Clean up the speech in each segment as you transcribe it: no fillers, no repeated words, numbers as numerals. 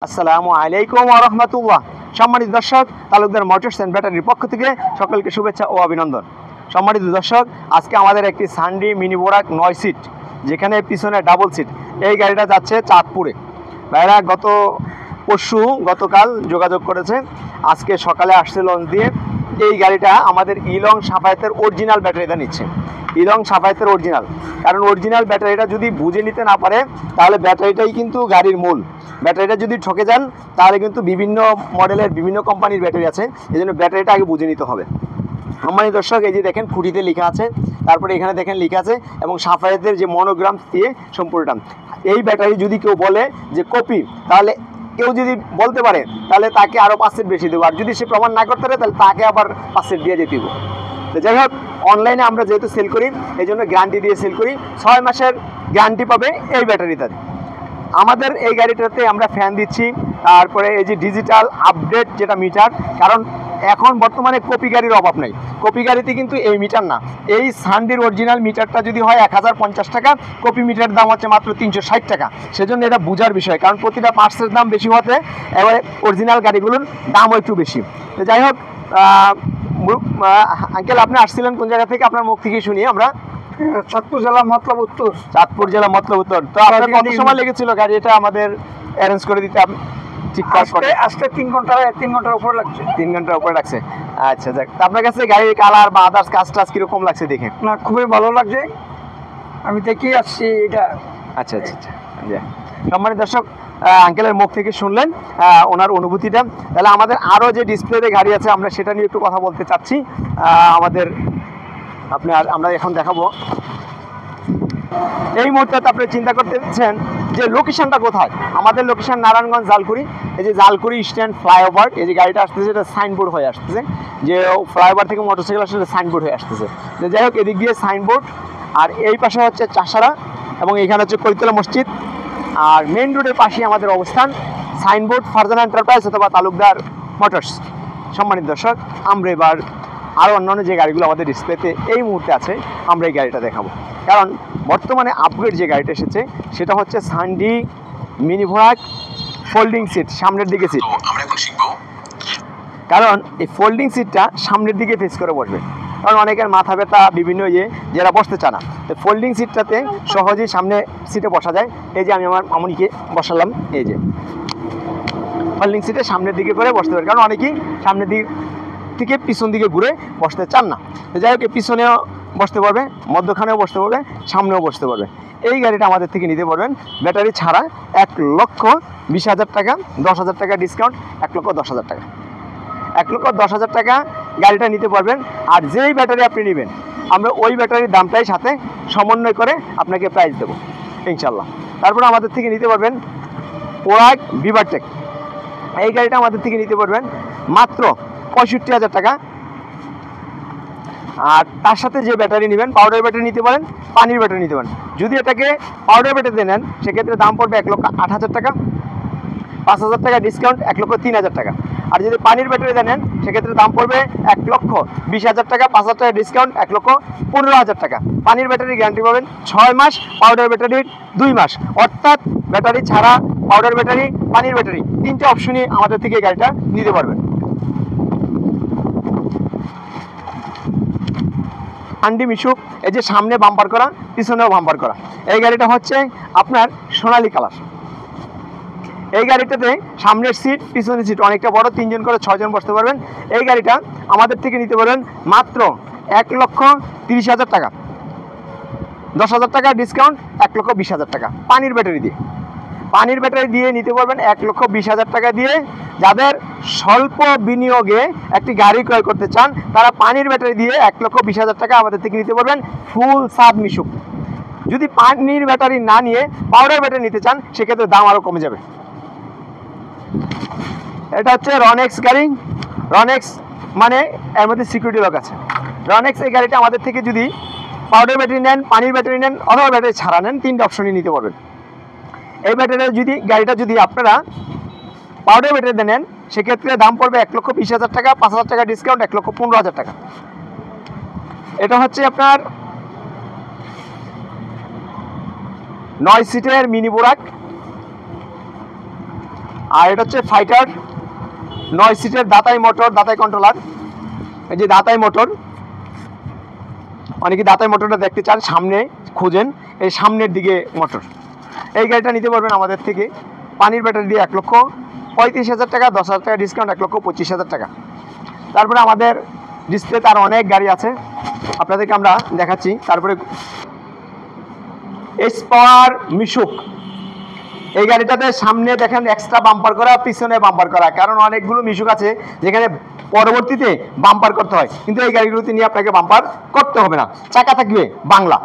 আসসালামু আলাইকুম ওয়া রাহমাতুল্লাহ। সম্মানিত দর্শক, তালুকদার মোটরস এন্ড ব্যাটারির পক্ষ থেকে সকলকে শুভেচ্ছা ও অভিনন্দন। সম্মানিত দর্শক, আজকে আমাদের একটি সানডি মিনি বোরাক 9 সিট, যেখানে পিছনে ডাবল সিট, এই গাড়িটা যাচ্ছে চাঁদপুরে। ভাইরা গতকাল যোগাযোগ করেছে, আজকে সকালে আসছে লঞ্চ দিয়ে। এই গাড়িটা আমাদের ইলং সাফায়েতের অরিজিনাল ব্যাটারিটা নিচ্ছে, ইলং সাফায়েতের অরিজিনাল। কারণ অরিজিনাল ব্যাটারিটা যদি বুঝে নিতে না পারে, তাহলে ব্যাটারিটাই কিন্তু গাড়ির মূল। ব্যাটারিটা যদি ঠকে যান, তাহলে কিন্তু বিভিন্ন মডেলের বিভিন্ন কোম্পানির ব্যাটারি আছে, এই জন্য ব্যাটারিটা আগে বুঝে নিতে হবে। সম্মানিত দর্শক, এই যে দেখেন খুঁটিতে লেখা আছে, তারপরে এখানে দেখেন লেখা আছে এবং সাফায়েতের যে মনোগ্রাম দিয়ে সম্পূর্ণটা। এই ব্যাটারি যদি কেউ বলে যে কপি, তাহলে কেউ যদি বলতে পারে তাহলে তাকে আরও 5 সেট বেশি দেবো, আর যদি সে প্রমাণ না করতে পারে তাহলে তাকে আবার 5 সেট দিয়ে যেতে দেবো। তো যাই হোক, অনলাইনে আমরা যেহেতু সেল করি, এই জন্য গ্যারান্টি দিয়ে সেল করি। 6 মাসের গ্যারান্টি পাবে এই ব্যাটারিটাতে। আমাদের এই গাড়িটাতে আমরা ফ্যান দিচ্ছি, তারপরে এই যে ডিজিটাল আপডেট যেটা মিটার, কারণ এখন বর্তমানে কপি গাড়ির অভাব নেই। কপি গাড়িতে কিন্তু এই মিটার না, এই সানডির অরিজিনাল মিটারটা যদি হয় 1050 টাকা, কপি মিটারের দাম হচ্ছে মাত্র 360 টাকা। সেজন্য এটা বোঝার বিষয়, কারণ প্রতিটা পার্টসের দাম বেশি হতে এবারে অরিজিনাল গাড়িগুলোর দামও একটু বেশি। তো যাই হোক, আঙ্কেল আপনি আসছিলেন কোন জায়গা থেকে? আপনার মুখ থেকে শুনি আমরা। চাঁদপুর জেলা মতলব উত্তর। চাঁদপুর জেলা মতলব উত্তর। তো আপনার কত সময় লেগেছিল গাড়ি এটা আমাদের অ্যারেঞ্জ করে দিতে, ঠিকঠাক করে? আজকে 3 ঘন্টার উপর লাগছে। 3 ঘন্টার উপরে লাগছে। আচ্ছা, যাক। আপনার কাছে গাড়ির কালার বা আদার্স কাজ কিরকম লাগছে দেখে? না, খুবই ভালো লাগছে, আমি দেখেই আসছি এটা। আচ্ছা আচ্ছা আচ্ছা, সম্মানিত দর্শক, আঙ্কেলের মুখ থেকে শুনলেন ওনার অনুভূতিটা। তাহলে আমাদের আরও যে ডিসপ্লেতে গাড়ি আছে, আমরা সেটা নিয়ে একটু কথা বলতে চাচ্ছি। আমরা এখন দেখাবো। এই মুহূর্তে আপনি চিন্তা করতেছেন যে লোকেশনটা কোথায়। আমাদের লোকেশন নারায়ণগঞ্জ জালকুড়ি। এই যে জালকুড়ি স্ট্যান্ড ফ্লাইওভার, এই যে গাড়িটা আসতেছে, এটা সাইনবোর্ড হয়ে আসতেছে, যে ফ্লাইওভার থেকে মোটরসাইকেল আসলে সাইনবোর্ড হয়ে আসতেছে। যে যাই হোক, এদিক দিয়ে সাইনবোর্ড, আর এই পাশে হচ্ছে চাষারা, এবং এখানে হচ্ছে কৈতলা মসজিদ। আর মেইন রোডের পাশে আমাদের অবস্থান, সাইনবোর্ড ফারজানা এন্টারপ্রাইজ অথবা তালুকদার মোটরস। সম্মানিত দর্শক, আমরা এবার আরও অন্যান্য যে গাড়িগুলো আমাদের ডিসপ্লেতে এই মুহূর্তে আছে, আমরা এই গাড়িটা দেখাবো। কারণ বর্তমানে আপগ্রেড যে গাড়িটা এসেছে সেটা হচ্ছে সানডি মিনি বোরাক ফোল্ডিং সিট, সামনের দিকে সিট। কারণ এই ফোল্ডিং সিটটা সামনের দিকে ফেস করে বসবে, কারণ অনেকের মাথা ব্যথা বিভিন্ন যারা বসতে চায় না। তো ফোল্ডিং সিটটাতে সহজেই সামনে সিটে বসা যায়। এই যে আমি আমার মামুনিকে বসালাম, এই যে ফোল্ডিং সিটে সামনের দিকে করে বসতে পারে, কারণ অনেকেই সামনের দিক থেকে পিছন দিকে ঘুরে বসতে চান না। যাই হোক, পিছনেও বসতে পারবে, মধ্যখানেও বসতে পারবে, সামনেও বসতে পারবে। এই গাড়িটা আমাদের থেকে নিতে পারবেন ব্যাটারি ছাড়া 1,20,000 টাকা, 10,000 টাকা ডিসকাউন্ট, 1,10,000 টাকা, 1,10,000 টাকা গাড়িটা নিতে পারবেন। আর যেই ব্যাটারি আপনি নেবেন, আমরা ওই ব্যাটারির দামটাই সাথে সমন্বয় করে আপনাকে প্রাইস দেবো ইনশাল্লাহ। তারপরে আমাদের থেকে নিতে পারবেন ওরাক ভিভারটেক, এই গাড়িটা আমাদের থেকে নিতে পারবেন মাত্র 65,000 টাকা। আর তার সাথে যে ব্যাটারি নেবেন, পাউডার ব্যাটারি নিতে পারেন, পানির ব্যাটারি নিতে পারেন। যদি এটাকে পাউডার ব্যাটারি নেন, সেক্ষেত্রে দাম পড়বে 1,08,000 টাকা, 5,000 টাকা ডিসকাউন্ট, 1,03,000 টাকা। আর যদি পানির ব্যাটারি নেন, সেক্ষেত্রে দাম পড়বে 1,20,000 টাকা, 5,000 টাকা ডিসকাউন্ট, 1,15,000 টাকা। পানির ব্যাটারি গ্যারান্টি পাবেন 6 মাস, পাউডার ব্যাটারির 2 মাস। অর্থাৎ ব্যাটারি ছাড়া, পাউডার ব্যাটারি, পানির ব্যাটারি, 3টে অপশনই আমাদের থেকে গাড়িটা নিতে পারবেন। সানডি মিশুক, এই যে সামনে বাম্পার করা, পিছনেও বাম্পার করা। এই গাড়িটা হচ্ছে আপনার সোনালি কালার। এই গাড়িটাতে সামনের সিট, পিছনের সিট অনেকটা বড়, 3 জন করে 6 জন বসতে পারবেন। এই গাড়িটা আমাদের থেকে নিতে পারবেন মাত্র 1,30,000 টাকা, 10,000 টাকা ডিসকাউন্ট, 1,20,000 টাকা। পানির ব্যাটারি দিয়ে নিতে পারবেন 1,20,000 টাকা দিয়ে। যাদের স্বল্প বিনিয়োগে একটি গাড়ি ক্রয় করতে চান, তারা পানির ব্যাটারি দিয়ে 1,20,000 টাকা আমাদের থেকে নিতে পারবেন ফুল সাব মিশুক। যদি পানির ব্যাটারি না নিয়ে পাউডার ব্যাটারি নিতে চান, সেক্ষেত্রে দাম আরও কমে যাবে। এটা হচ্ছে রনেক্স গাড়ি। রনেক্স মানে এর মধ্যে সিকিউরিটি লক আছে। রনেক্স এই গাড়িটা আমাদের থেকে যদি পাউডার ব্যাটারি নেন, পানির ব্যাটারি নেন, অথবা ব্যাটারি ছাড়া নেন, 3টে অপশনই নিতে পারবেন। এই গাড়িটা যদি আপনারা পাউডার ব্যাটারি নেন, সেক্ষেত্রে দাম পড়বে 1,20,000 টাকা, 5,000 টাকা ডিসকাউন্ট, 1,15,000 টাকা। এটা হচ্ছে আপনার 9 সিটের মিনি বোরাক। আর এটা হচ্ছে ফাইটার 9 সিটের দাতাই মোটর, দাতাই কন্ট্রোলার। এই যে দাতাই মোটর, অনেকে দাতাই মোটরটা দেখতে চান, সামনে খুঁজেন, এই সামনের দিকে মোটর। এই গাড়িটা নিতে পারবেন আমাদের থেকে পানির ব্যাটারি দিয়ে 1,35,000 টাকা, 10,000 টাকা ডিসকাউন্ট 1,25,000 টাকা। তারপরে আমাদের ডিসপ্লেতে আর অনেক গাড়ি আছে, আপনাদেরকে আমরা দেখাচ্ছি। তারপরে এস পাওয়ার মিশুক, এই গাড়িটাতে সামনে দেখেন এক্সট্রা বাম্পার করা, পিছনে বাম্পার করা, কারণ অনেকগুলো মিশুক আছে যেখানে পরবর্তীতে বাম্পার করতে হয়, কিন্তু এই গাড়িগুলোতে নিয়ে আপনাকে বাম্পার করতে হবে না। চাকা থাকবে বাংলা,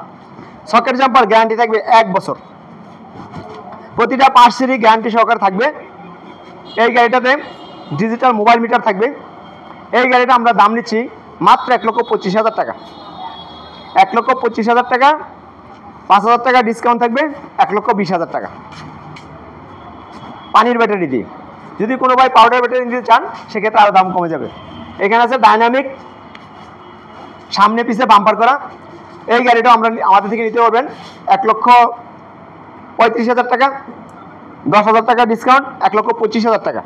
সকেট জাম্পার গ্যারান্টি থাকবে 1 বছর, প্রতিটা পার্টসেরই গ্যারান্টি সহকারে থাকবে। এই গাড়িটাতে ডিজিটাল মোবাইল মিটার থাকবে। এই গাড়িটা আমরা দাম নিচ্ছি মাত্র 1,25,000 টাকা, 1,25,000 টাকা, 5,000 টাকা ডিসকাউন্ট থাকবে, 1,20,000 টাকা পানির ব্যাটারি দিয়ে। যদি কোনো ভাই পাউডার ব্যাটারি নিতে চান সেক্ষেত্রে আরও দাম কমে যাবে। এখানে আছে ডাইনামিক, সামনে পিছে বাম্পার করা। এই গাড়িটা আমাদের থেকে নিতে পারবেন 1,35,000 টাকা, 10,000 টাকা ডিসকাউন্ট, 1,25,000 টাকা।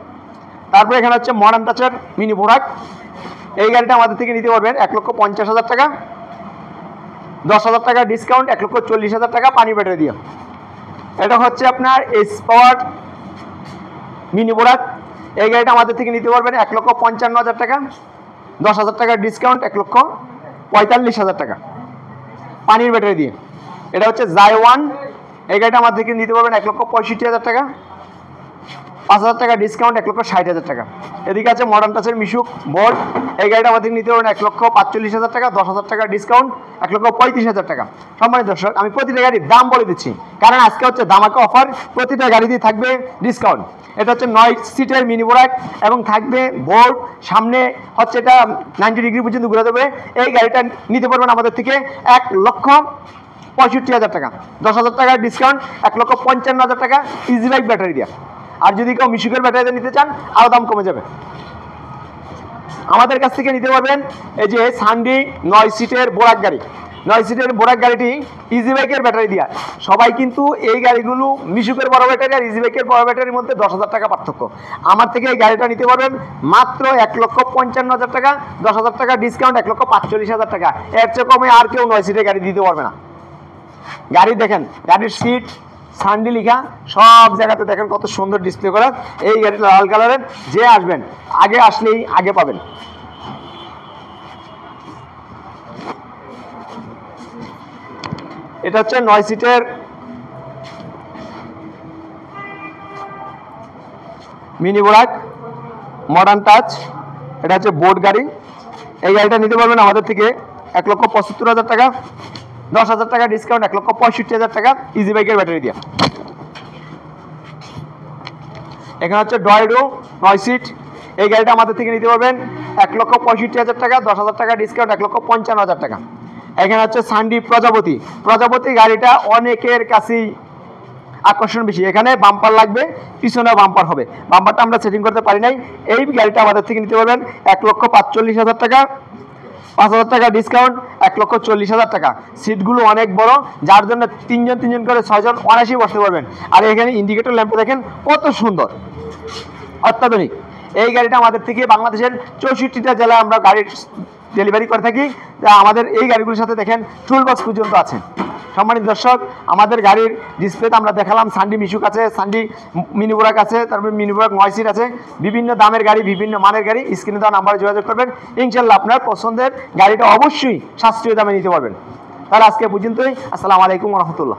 তারপরে এখানে হচ্ছে মডার্ন টাচের মিনি প্রোডাক্ট। এই গাড়িটা আমাদের থেকে নিতে পারবেন 1,50,000 টাকা, 10,000 টাকা ডিসকাউন্ট, 1,40,000 টাকা পানি ব্যাটারি দিয়ে। এটা হচ্ছে আপনার এস পাওয়ার মিনি প্রোডাক্ট। এই গাড়িটা আমাদের থেকে নিতে পারবেন 1,55,000 টাকা, 10,000 টাকা ডিসকাউন্ট, 1,45,000 টাকা পানির ব্যাটারি দিয়ে। এটা হচ্ছে জাই1, এই গাড়িটা আমাদের থেকে নিতে পারবেন 1,65,000 টাকা, 5,000 টাকা ডিসকাউন্ট, 1,60,000 টাকা। এদিকে আছে মডার্ন টাচের মিশুক বোর্ড, এই গাড়িটা আমাদের নিতে পারবেন 1,45,000 টাকা, 10,000 টাকা ডিসকাউন্ট, 1,35,000 টাকা। সম্মানিত দর্শক, আমি প্রতিটা গাড়ির দাম বলে দিচ্ছি, কারণ আজকে হচ্ছে ধামাকা অফার, প্রতিটা গাড়িতেই থাকবে ডিসকাউন্ট। এটা হচ্ছে 9 সিটের মিনি প্রোডাক্ট এবং থাকবে বোর্ড, সামনে হচ্ছে এটা 90 ডিগ্রি পর্যন্ত ঘুরে দেবে। এই গাড়িটা নিতে পারবেন আমাদের থেকে 1,65,000 টাকা, 10,000 টাকা ডিসকাউন্ট, 1,55,000 টাকা ইজি বাইক ব্যাটারি দেওয়া। আর যদি কেউ মিশুকের ব্যাটারিতে নিতে চান আরও দাম কমে যাবে। আমাদের কাছ থেকে নিতে পারবেন এই যে সান্ডি 9 সিটের বোরাক গাড়ি, 9 সিটের বোরাক গাড়িটি ইজি বাইকের ব্যাটারি দেওয়া। সবাই কিন্তু এই গাড়িগুলো মিশুকের বড় ব্যাটারি আর ইজি বাইকের বড় ব্যাটারির মধ্যে 10,000 টাকা পার্থক্য। আমার থেকে এই গাড়িটা নিতে পারবেন মাত্র 1,55,000 টাকা, 10,000 টাকা ডিসকাউন্ট, 1,45,000 টাকা। এর চেয়ে কমে আর কেউ 9 সিটের গাড়ি দিতে পারবে না। গাড়ি দেখেন, গাড়ির সিট সান্ডি লেখা, সব জায়গাতে দেখেন কত সুন্দর ডিসপ্লে করা। এই গাড়িটা লাল কালারের, যে আসবেন আগে আসলেই আগে পাবেন। এটা হচ্ছে 9 সিটের মিনি বোরাক মডার্ন টাচ, এটা হচ্ছে বোর্ড গাড়ি। এই গাড়িটা নিতে পারবেন আমাদের থেকে 1,75,000 টাকা, 10,000 টাকা ডিসকাউন্ট, 1,65,000 টাকা ইজি বাইকের ব্যাটারি দিয়ে। এখানে হচ্ছে ডয়েডো 9 সিট, এই গাড়িটা আমাদের থেকে নিতে পারবেন 1,65,000 টাকা, 10,000 টাকা ডিসকাউন্ট, 1,55,000 টাকা। এখানে হচ্ছে সান্ডি প্রজাপতি, প্রজাপতি গাড়িটা অনেকের কাছেই আকর্ষণ বেশি। এখানে বাম্পার লাগবে, পিছনে বাম্পার হবে, বাম্পারটা আমরা সেটিং করতে পারি নাই। এই গাড়িটা আমাদের থেকে নিতে পারবেন 1,45,000 টাকা, 5,000 টাকা ডিসকাউন্ট, 1,40,000 টাকা। সিটগুলো অনেক বড়, যার জন্য 3জন করে 6জন অনায়াসেই বসতে পারবেন। আর এখানে ইন্ডিকেটর ল্যাম্পটা দেখেন কত সুন্দর, অত্যাধুনিক। এই গাড়িটা আমাদের থেকে বাংলাদেশের 64টা জেলায় আমরা গাড়ির ডেলিভারি করে থাকি। আমাদের এই গাড়িগুলোর সাথে দেখেন টুল বক্স পর্যন্ত আছে। সম্মানিত দর্শক, আমাদের গাড়ির ডিসপ্লেতে আমরা দেখালাম সান্ডি মিশুক আছে, সান্ডি মিনি বোরাক আছে, তারপরে মিনি বোরাক 9 সিট আছে, বিভিন্ন দামের গাড়ি, বিভিন্ন মানের গাড়ি। স্ক্রিনে দেওয়া নাম্বারে যোগাযোগ করবেন, ইনশাল্লাহ আপনার পছন্দের গাড়িটা অবশ্যই সাশ্রয়ী দামে নিতে পারবেন। তাহলে আজকে পর্যন্তই, আসসালামু আলাইকুম ওয়া রাহমাতুল্লাহ।